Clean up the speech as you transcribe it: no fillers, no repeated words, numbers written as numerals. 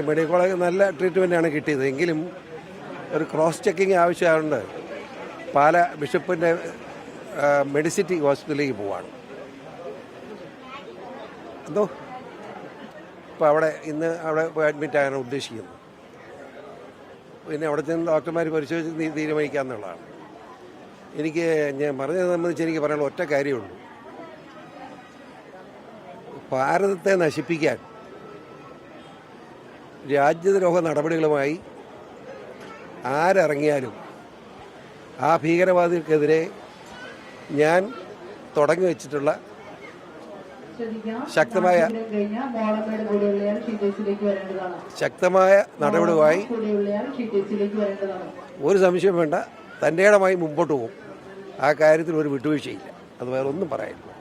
Medical college നല്ല ട്രീറ്റ്മെൻറ്റാണ് കിട്ടിയത്. എങ്കിലും ഒരു ക്രോസ് ചെക്കിങ് ആവശ്യമായതുകൊണ്ട് പാല ബിഷപ്പിൻ്റെ മെഡിസിറ്റി ഹോസ്പിറ്റലിലേക്ക് പോവാണ്. എന്തോ ഇപ്പോൾ ഇന്ന് അവിടെ അഡ്മിറ്റ് ആകാനാണ് ഉദ്ദേശിക്കുന്നത്. പിന്നെ അവിടെ ചെന്ന് ഡോക്ടർമാർ പരിശോധിച്ച് തീരുമാനിക്കാമെന്നുള്ളതാണ്. ഞാൻ പറഞ്ഞത് സംബന്ധിച്ച് എനിക്ക് പറയാനുള്ള ഒറ്റ കാര്യമുള്ളൂ. ഭാരതത്തെ നശിപ്പിക്കാൻ രാജ്യദ്രോഹ നടപടികളുമായി ആരിറങ്ങിയാലും ആ ഭീകരവാദികൾക്കെതിരെ ഞാൻ തുടങ്ങി വച്ചിട്ടുള്ള ശക്തമായ നടപടിയുമായി ഒരു സംശയം വേണ്ട, തൻ്റെടമായി മുമ്പോട്ട് പോകും. ആ കാര്യത്തിൽ ഒരു വിട്ടുവീഴ്ചയില്ല. അത് വേറെ ഒന്നും പറയാനില്ല.